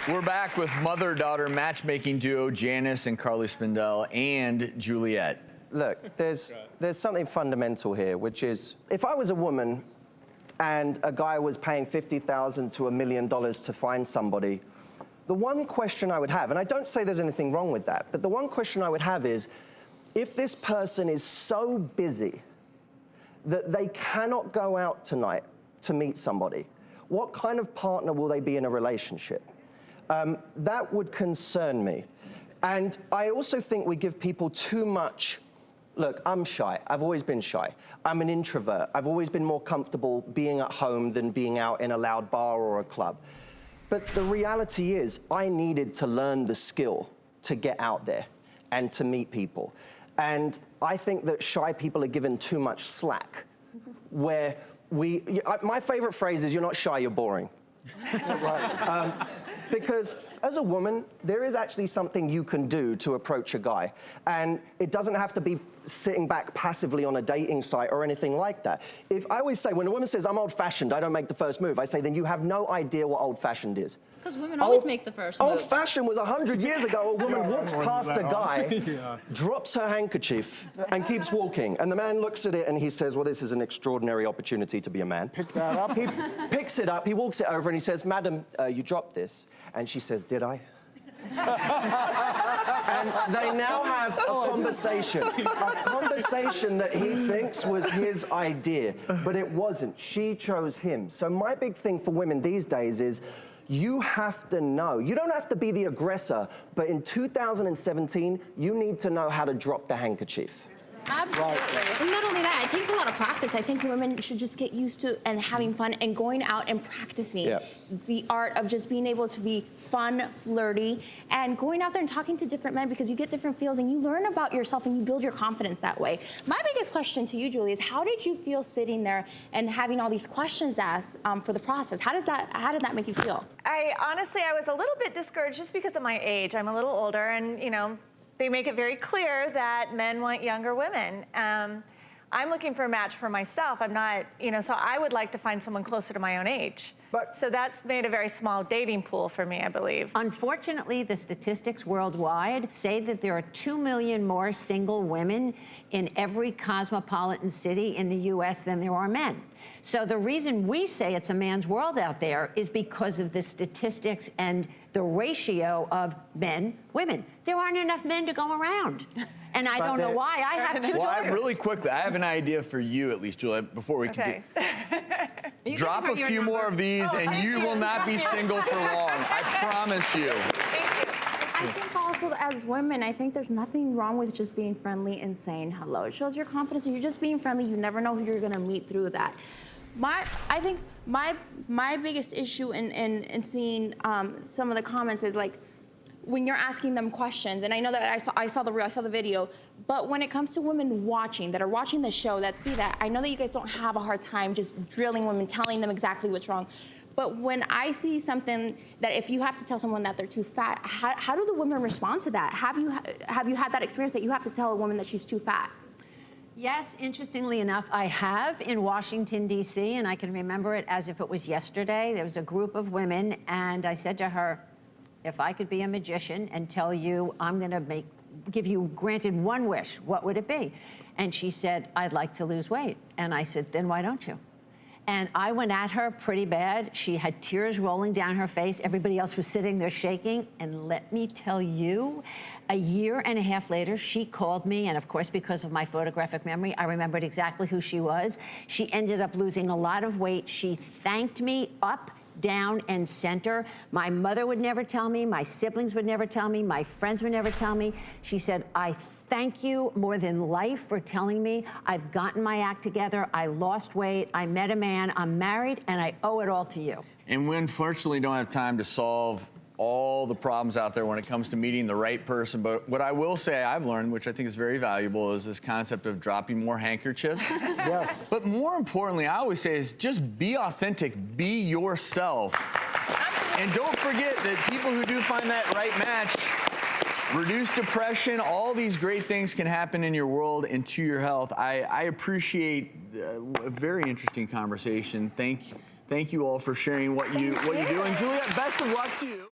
We're back with mother-daughter matchmaking duo Janis and Carly Spindel and Juliet. Look, there's something fundamental here, which is, if I was a woman and a guy was paying $50,000 to $1 million to find somebody, the one question I would have, and I don't say there's anything wrong with that, but the one question I would have is, if this person is so busy that they cannot go out tonight to meet somebody, what kind of partner will they be in a relationship? That would concern me. And I also think we give people too much. Look, I'm shy. I've always been shy. I'm an introvert. I've always been more comfortable being at home than being out in a loud bar or a club. But the reality is, I needed to learn the skill to get out there and to meet people. And I think that shy people are given too much slack, where my favorite phrase is, you're not shy, you're boring. Because as a woman, there is actually something you can do to approach a guy. And it doesn't have to be sitting back passively on a dating site or anything like that. I always say, when a woman says, I'm old-fashioned, I don't make the first move, I say, then you have no idea what old-fashioned is. Because women always make the first move. Old-fashioned was 100 years ago. A woman walks past a guy, drops her handkerchief, and keeps walking. And the man looks at it and he says, well, this is an extraordinary opportunity to be a man. Pick that up. He picks it up, he walks it over and he says, Madam, you dropped this. And she says, did I? And they now have a conversation that he thinks was his idea, but it wasn't. She chose him. So my big thing for women these days is, you have to know. You don't have to be the aggressor, but in 2017, you need to know how to drop the handkerchief. Absolutely. And not only that, it takes a lot of practice. I think women should just get used to and having fun and going out and practicing the art of just being able to be fun, flirty, and going out there and talking to different men, because you get different feels and you learn about yourself and you build your confidence that way. My biggest question to you, Julie, is how did you feel sitting there and having all these questions asked for the process? How did that make you feel? Honestly, I was a little bit discouraged just because of my age. I'm a little older, and they make it very clear that men want younger women. I'm looking for a match for myself. I'm not, so I would like to find someone closer to my own age. So that's made a very small dating pool for me, I believe. Unfortunately, the statistics worldwide say that there are 2 million more single women in every cosmopolitan city in the U.S. than there are men. So the reason we say it's a man's world out there is because of the statistics and the ratio of men, women. There aren't enough men to go around. And I don't know why. I have two daughters. Really quickly, I have an idea for you, at least, Julia, before we can drop a few more of these, and you will not be single for long. I promise you. I think also, as women, I think there's nothing wrong with just being friendly and saying hello. It shows your confidence, and you're just being friendly. You never know who you're gonna meet through that. I think my biggest issue in seeing some of the comments is, like, when you're asking them questions, and I know that I saw the video, but when it comes to women that are watching the show, that see that, I know that you guys don't have a hard time just drilling women, telling them exactly what's wrong. But when I see something that, if you have to tell someone that they're too fat, how do the women respond to that? Have you had that experience that you have to tell a woman that she's too fat? Yes, interestingly enough, I have in Washington, D.C., and I can remember it as if it was yesterday. There was a group of women, and I said to her, if I could be a magician and tell you I'm going to give you granted one wish, what would it be? And she said, I'd like to lose weight. And I said, then why don't you? And I went at her pretty bad. She had tears rolling down her face. Everybody else was sitting there shaking. And let me tell you, a year and a half later, she called me. And of course, because of my photographic memory, I remembered exactly who she was. She ended up losing a lot of weight. She thanked me up, down, and center. My mother would never tell me. My siblings would never tell me. My friends would never tell me. She said, I thank you more than life for telling me. I've gotten my act together. I lost weight. I met a man. I'm married, and I owe it all to you. And we unfortunately don't have time to solve all the problems out there when it comes to meeting the right person. But what I will say I've learned, which I think is very valuable, is this concept of dropping more handkerchiefs. Yes. But more importantly, I always say is just be authentic, be yourself. And don't forget that people who do find that right match, reduce depression, all these great things can happen in your world and to your health. I appreciate a very interesting conversation. Thank you all for sharing what you do. And Juliet, best of luck to you.